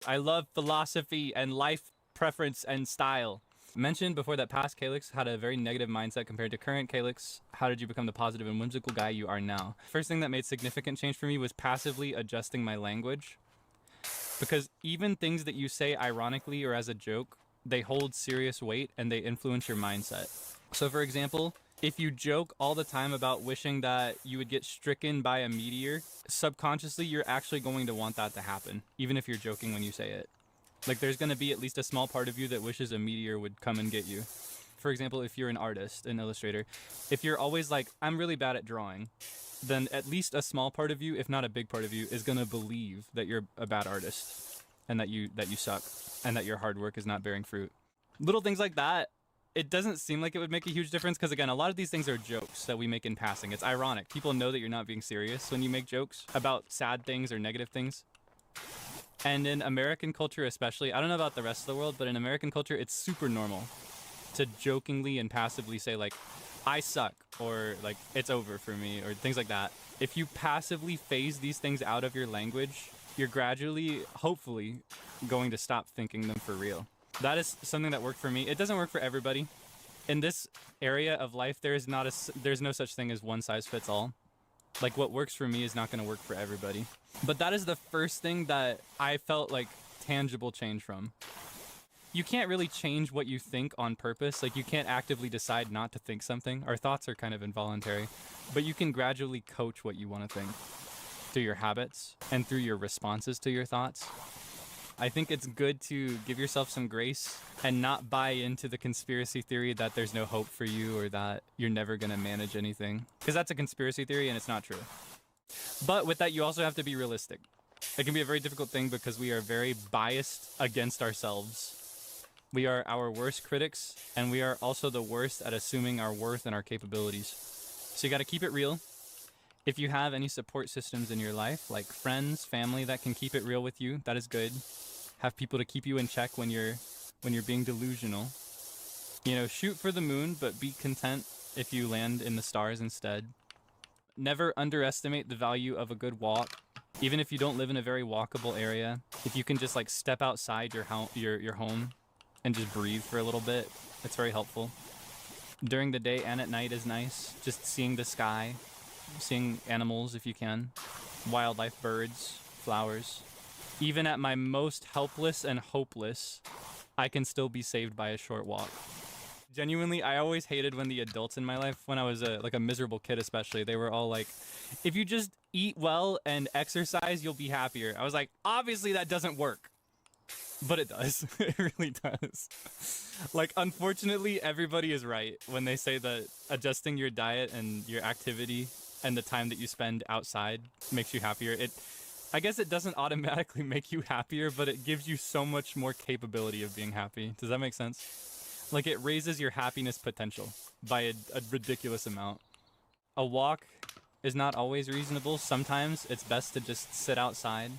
I love philosophy and life preference and style. Mentioned before that past Caelix had a very negative mindset compared to current Caelix. How did you become the positive and whimsical guy you are now? First thing that made significant change for me was passively adjusting my language. Because even things that you say ironically or as a joke, they hold serious weight and they influence your mindset. So for example, if you joke all the time about wishing that you would get stricken by a meteor, subconsciously you're actually going to want that to happen, even if you're joking when you say it. Like there's going to be at least a small part of you that wishes a meteor would come and get you. For example, if you're an artist, an illustrator, if you're always like, I'm really bad at drawing, then at least a small part of you, if not a big part of you, is going to believe that you're a bad artist and that you suck and that your hard work is not bearing fruit. Little things like that, it doesn't seem like it would make a huge difference because again, a lot of these things are jokes that we make in passing. It's ironic. People know that you're not being serious when you make jokes about sad things or negative things. And in American culture especially, I don't know about the rest of the world, but in American culture, it's super normal to jokingly and passively say like, I suck, or like, it's over for me, or things like that. If you passively phase these things out of your language, you're gradually, hopefully, going to stop thinking them for real. That is something that worked for me. It doesn't work for everybody. In this area of life, there's no such thing as one size fits all. Like what works for me is not going to work for everybody. But that is the first thing that I felt like tangible change from. You can't really change what you think on purpose. Like you can't actively decide not to think something. Our thoughts are kind of involuntary, but you can gradually coach what you want to think through your habits and through your responses to your thoughts. I think it's good to give yourself some grace and not buy into the conspiracy theory that there's no hope for you or that you're never going to manage anything. Because that's a conspiracy theory and it's not true. But with that, you also have to be realistic. It can be a very difficult thing because we are very biased against ourselves. We are our worst critics and we are also the worst at assuming our worth and our capabilities. So you got to keep it real. If you have any support systems in your life, like friends, family that can keep it real with you, that is good. Have people to keep you in check when you're being delusional. You know, shoot for the moon, but be content if you land in the stars instead. Never underestimate the value of a good walk. Even if you don't live in a very walkable area, if you can just like step outside your home and just breathe for a little bit, it's very helpful. During the day and at night is nice. Just seeing the sky, seeing animals if you can, wildlife, birds, flowers. Even at my most helpless and hopeless, I can still be saved by a short walk. Genuinely, I always hated when the adults in my life, when I was like a miserable kid especially, they were all like, if you just eat well and exercise, you'll be happier. I was like, obviously that doesn't work. But it does. It really does. Like, unfortunately, everybody is right when they say that adjusting your diet and your activity and the time that you spend outside makes you happier. I guess it doesn't automatically make you happier, but it gives you so much more capability of being happy. Does that make sense? Like it raises your happiness potential by a ridiculous amount. A walk is not always reasonable. Sometimes it's best to just sit outside.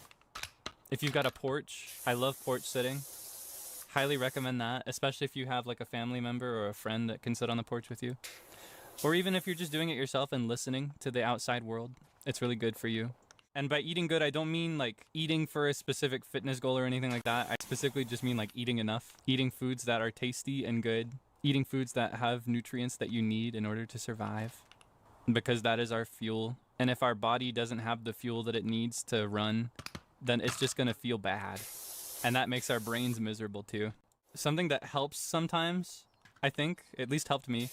If you've got a porch, I love porch sitting. Highly recommend that, especially if you have like a family member or a friend that can sit on the porch with you. Or even if you're just doing it yourself and listening to the outside world, it's really good for you. And by eating good, I don't mean like eating for a specific fitness goal or anything like that. I specifically just mean like eating enough, eating foods that are tasty and good, eating foods that have nutrients that you need in order to survive, because that is our fuel. And if our body doesn't have the fuel that it needs to run, then it's just going to feel bad. And that makes our brains miserable too. Something that helps sometimes, I think, at least helped me,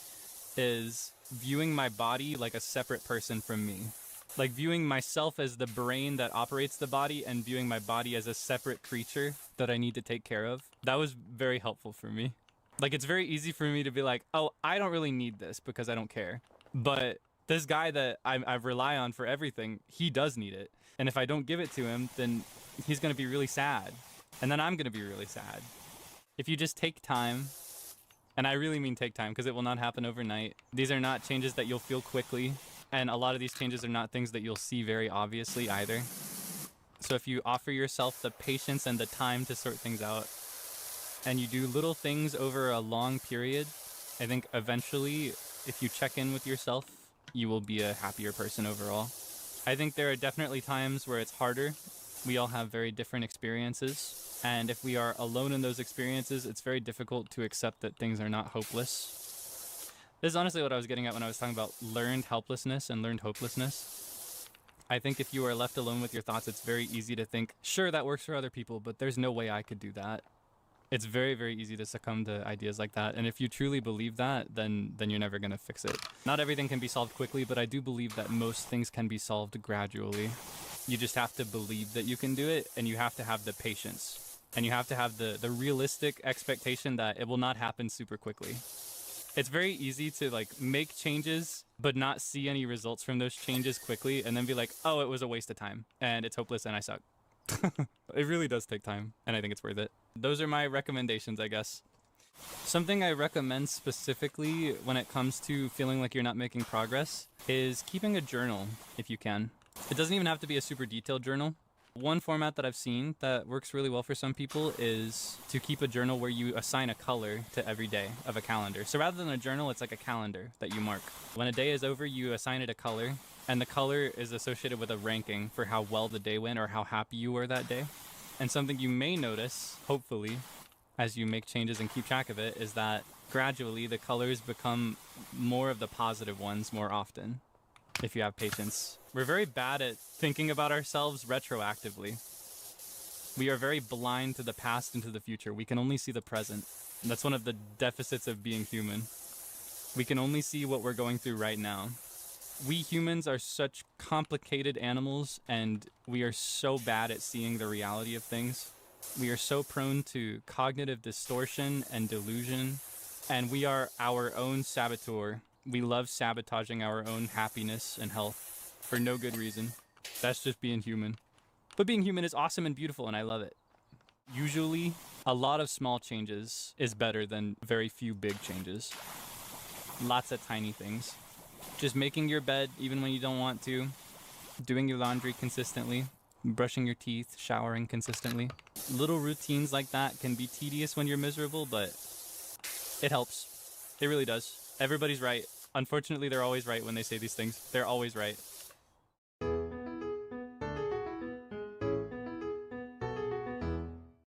is viewing my body like a separate person from me. Like viewing myself as the brain that operates the body and viewing my body as a separate creature that I need to take care of. That was very helpful for me. Like it's very easy for me to be like, oh, I don't really need this because I don't care. But this guy that I rely on for everything, he does need it. And if I don't give it to him, then he's going to be really sad. And then I'm going to be really sad. If you just take time, and I really mean take time because it will not happen overnight. These are not changes that you'll feel quickly. And a lot of these changes are not things that you'll see very obviously either. So if you offer yourself the patience and the time to sort things out, and you do little things over a long period, I think eventually, if you check in with yourself, you will be a happier person overall. I think there are definitely times where it's harder We all have very different experiences, and if we are alone in those experiences, it's very difficult to accept that things are not hopeless. This is honestly what I was getting at when I was talking about learned helplessness and learned hopelessness. I think if you are left alone with your thoughts, it's very easy to think, sure, that works for other people, but there's no way I could do that. It's very, very easy to succumb to ideas like that. And if you truly believe that, then you're never going to fix it. Not everything can be solved quickly, but I do believe that most things can be solved gradually. You just have to believe that you can do it, and you have to have the patience. And you have to have the realistic expectation that it will not happen super quickly. It's very easy to like make changes, but not see any results from those changes quickly, and then be like, oh, it was a waste of time, and it's hopeless, and I suck. It really does take time, and I think it's worth it. Those are my recommendations, I guess. Something I recommend specifically when it comes to feeling like you're not making progress is keeping a journal if you can. It doesn't even have to be a super detailed journal. One format that I've seen that works really well for some people is to keep a journal where you assign a color to every day of a calendar. So rather than a journal, it's like a calendar that you mark. When a day is over, you assign it a color, and the color is associated with a ranking for how well the day went or how happy you were that day. And something you may notice, hopefully, as you make changes and keep track of it, is that gradually the colors become more of the positive ones more often, if you have patience. We're very bad at thinking about ourselves retroactively. We are very blind to the past and to the future. We can only see the present. And that's one of the deficits of being human. We can only see what we're going through right now. We humans are such complicated animals, and we are so bad at seeing the reality of things. We are so prone to cognitive distortion and delusion, and we are our own saboteur. We love sabotaging our own happiness and health for no good reason. That's just being human. But being human is awesome and beautiful, and I love it. Usually, a lot of small changes is better than very few big changes. Lots of tiny things. Just making your bed even when you don't want to, doing your laundry consistently, brushing your teeth, showering consistently. Little routines like that can be tedious when you're miserable, but it helps. It really does. Everybody's right. Unfortunately, they're always right when they say these things. They're always right.